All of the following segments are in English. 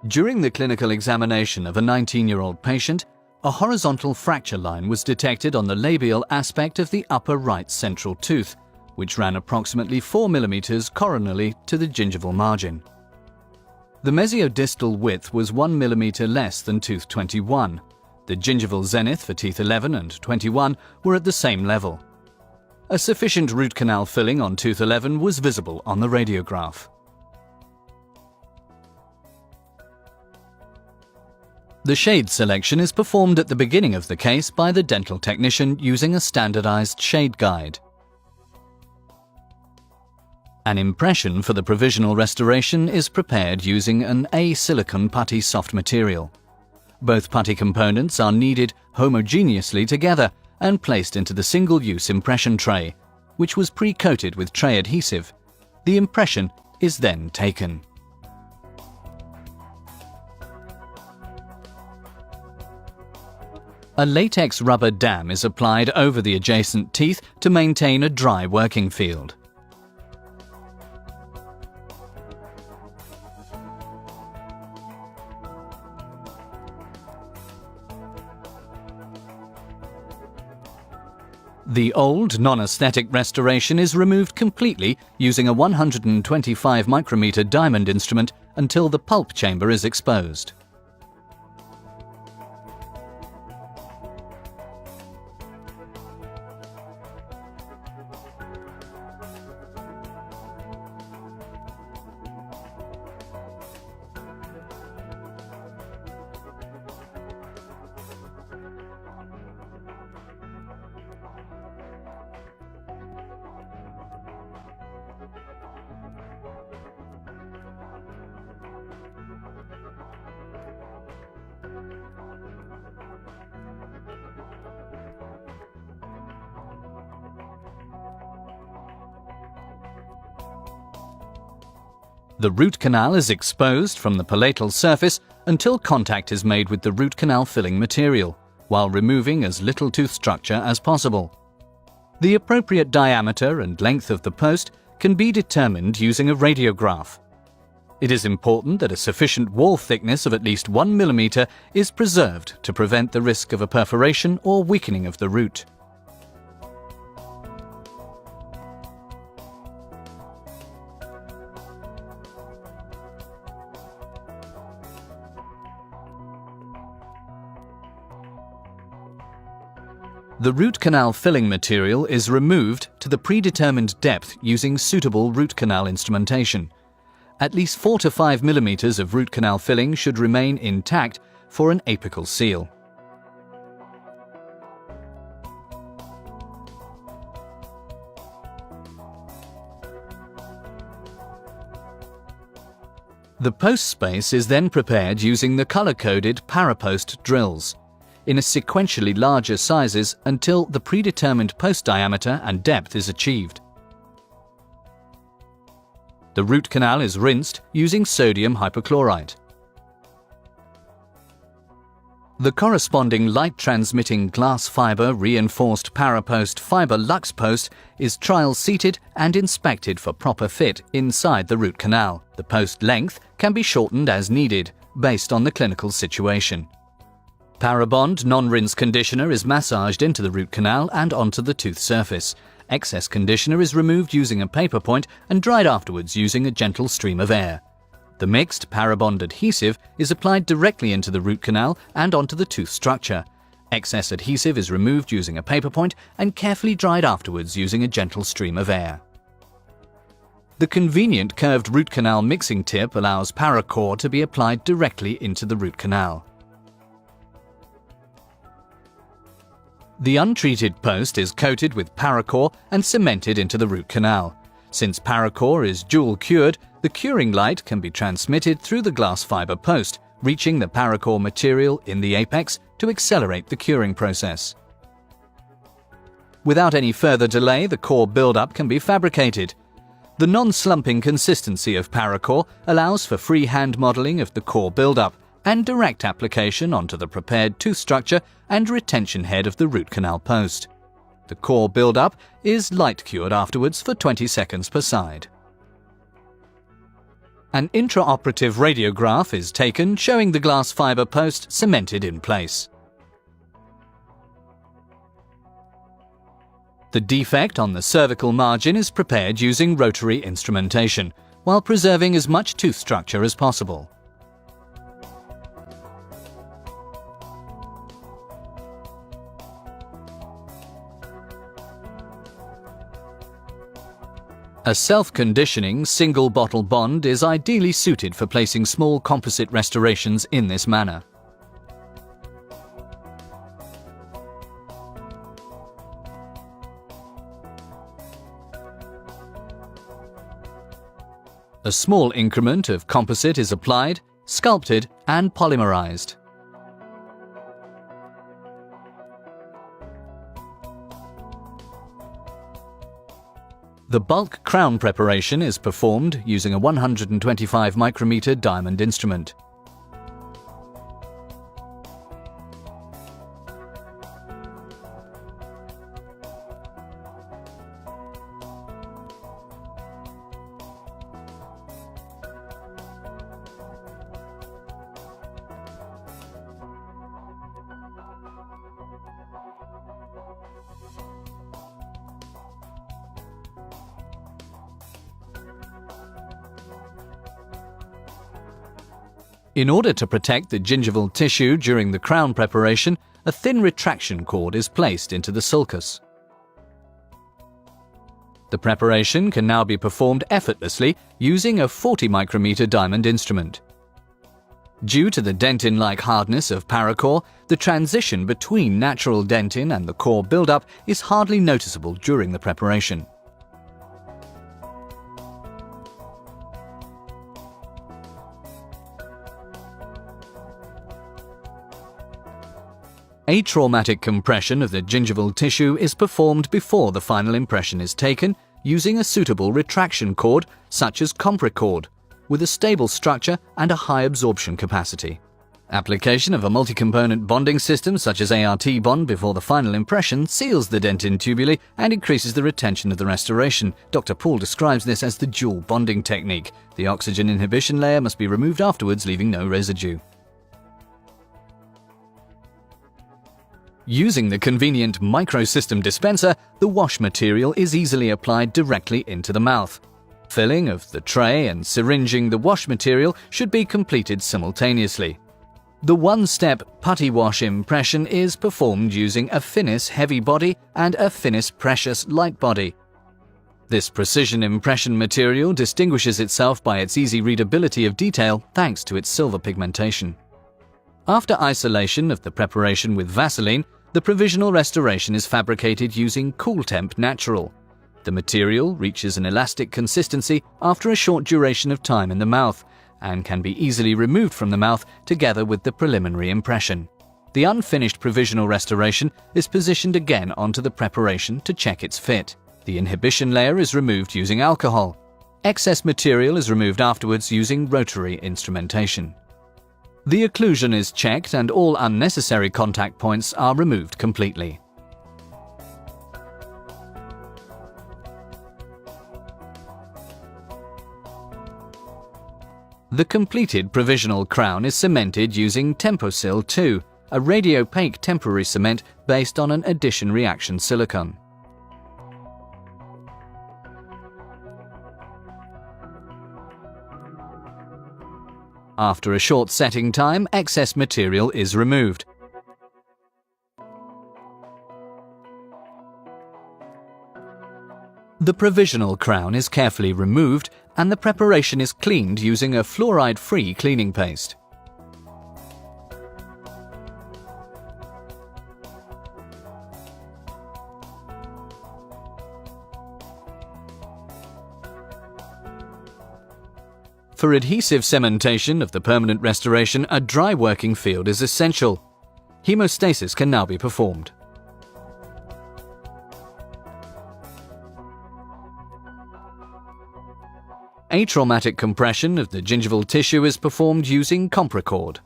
During the clinical examination of a 19-year-old patient, a horizontal fracture line was detected on the labial aspect of the upper right central tooth, which ran approximately 4 mm coronally to the gingival margin. The mesiodistal width was 1 mm less than tooth 21. The gingival zenith for teeth 11 and 21 were at the same level. A sufficient root canal filling on tooth 11 was visible on the radiograph. The shade selection is performed at the beginning of the case by the dental technician using a standardized shade guide. An impression for the provisional restoration is prepared using an A-silicon putty soft material. Both putty components are kneaded homogeneously together and placed into the single-use impression tray, which was pre-coated with tray adhesive. The impression is then taken. A latex rubber dam is applied over the adjacent teeth to maintain a dry working field. The old non-aesthetic restoration is removed completely using a 125 micrometer diamond instrument until the pulp chamber is exposed. The root canal is exposed from the palatal surface until contact is made with the root canal filling material, while removing as little tooth structure as possible. The appropriate diameter and length of the post can be determined using a radiograph. It is important that a sufficient wall thickness of at least 1 mm is preserved to prevent the risk of a perforation or weakening of the root. The root canal filling material is removed to the predetermined depth using suitable root canal instrumentation. At least 4 to 5 mm of root canal filling should remain intact for an apical seal. The post space is then prepared using the color-coded Parapost drills in a sequentially larger sizes until the predetermined post diameter and depth is achieved. The root canal is rinsed using sodium hypochlorite. The corresponding light-transmitting glass fiber reinforced Parapost fiber lux post is trial-seated and inspected for proper fit inside the root canal. The post length can be shortened as needed based on the clinical situation. Parabond non-rinse conditioner is massaged into the root canal and onto the tooth surface. Excess conditioner is removed using a paper point and dried afterwards using a gentle stream of air. The mixed Parabond adhesive is applied directly into the root canal and onto the tooth structure. Excess adhesive is removed using a paper point and carefully dried afterwards using a gentle stream of air. The convenient curved root canal mixing tip allows Paracore to be applied directly into the root canal. The untreated post is coated with Paracore and cemented into the root canal. Since Paracore is dual cured, the curing light can be transmitted through the glass fiber post, reaching the Paracore material in the apex to accelerate the curing process. Without any further delay, the core buildup can be fabricated. The non-slumping consistency of Paracore allows for free-hand modeling of the core buildup and direct application onto the prepared tooth structure and retention head of the root canal post. The core build-up is light-cured afterwards for 20 seconds per side. An intraoperative radiograph is taken showing the glass fibre post cemented in place. The defect on the cervical margin is prepared using rotary instrumentation, while preserving as much tooth structure as possible. A self-conditioning single bottle bond is ideally suited for placing small composite restorations in this manner. A small increment of composite is applied, sculpted and polymerized. The bulk crown preparation is performed using a 125 micrometer diamond instrument. In order to protect the gingival tissue during the crown preparation, a thin retraction cord is placed into the sulcus. The preparation can now be performed effortlessly using a 40 micrometer diamond instrument. Due to the dentin-like hardness of Paracore, the transition between natural dentin and the core buildup is hardly noticeable during the preparation. Atraumatic compression of the gingival tissue is performed before the final impression is taken using a suitable retraction cord such as Paracore, with a stable structure and a high absorption capacity. Application of a multi-component bonding system such as ART bond before the final impression seals the dentin tubuli and increases the retention of the restoration. Dr. Paul describes this as the dual bonding technique. The oxygen inhibition layer must be removed afterwards, leaving no residue. Using the convenient microsystem dispenser, the wash material is easily applied directly into the mouth. Filling of the tray and syringing the wash material should be completed simultaneously. The one-step putty wash impression is performed using a Finis heavy body and a Finis Precious light body. This precision impression material distinguishes itself by its easy readability of detail thanks to its silver pigmentation. After isolation of the preparation with Vaseline, the provisional restoration is fabricated using Cool Temp Natural. The material reaches an elastic consistency after a short duration of time in the mouth and can be easily removed from the mouth together with the preliminary impression. The unfinished provisional restoration is positioned again onto the preparation to check its fit. The inhibition layer is removed using alcohol. Excess material is removed afterwards using rotary instrumentation. The occlusion is checked and all unnecessary contact points are removed completely. The completed provisional crown is cemented using Temposil 2, a radiopaque temporary cement based on an addition reaction silicone. After a short setting time, excess material is removed. The provisional crown is carefully removed and the preparation is cleaned using a fluoride-free cleaning paste. For adhesive cementation of the permanent restoration, a dry working field is essential. Hemostasis can now be performed. Atraumatic compression of the gingival tissue is performed using Paracore.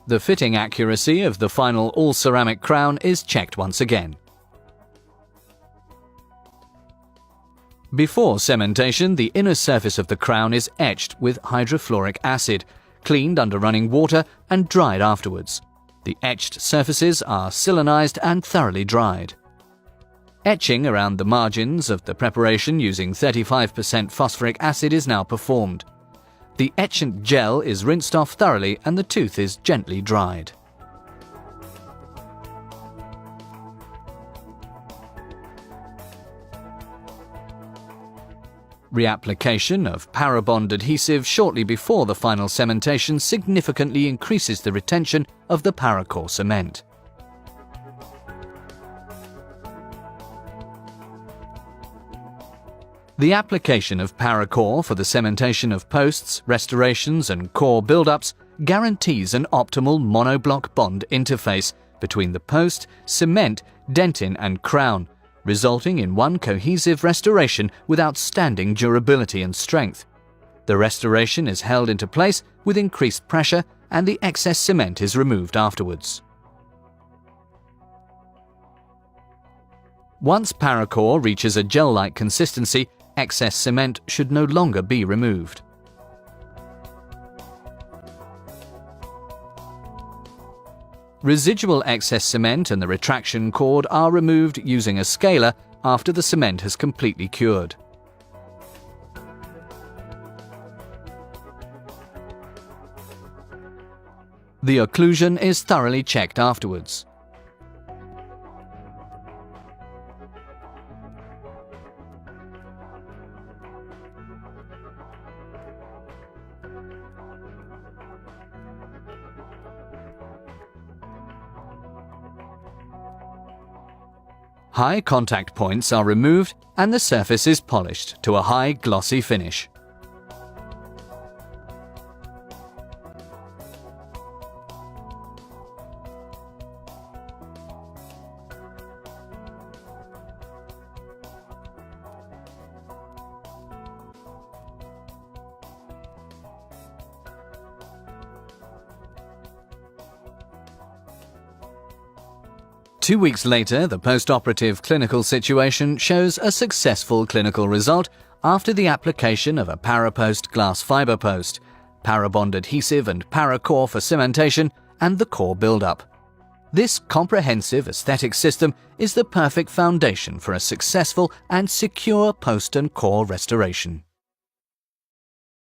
The fitting accuracy of the final all-ceramic crown is checked once again. Before cementation, the inner surface of the crown is etched with hydrofluoric acid, cleaned under running water and dried afterwards. The etched surfaces are silanized and thoroughly dried. Etching around the margins of the preparation using 35% phosphoric acid is now performed. The etchant gel is rinsed off thoroughly and the tooth is gently dried. Reapplication of Parabond adhesive shortly before the final cementation significantly increases the retention of the Paracore cement. The application of Paracore for the cementation of posts, restorations and core build-ups guarantees an optimal monoblock bond interface between the post, cement, dentin and crown, resulting in one cohesive restoration with outstanding durability and strength. The restoration is held into place with increased pressure and the excess cement is removed afterwards. Once Paracore reaches a gel-like consistency, excess cement should no longer be removed. Residual excess cement and the retraction cord are removed using a scaler after the cement has completely cured. The occlusion is thoroughly checked afterwards. High contact points are removed and the surface is polished to a high glossy finish. Two weeks later, the post-operative clinical situation shows a successful clinical result after the application of a Parapost glass fiber post, Parabond adhesive and Paracore for cementation, and the core build-up. This comprehensive aesthetic system is the perfect foundation for a successful and secure post and core restoration.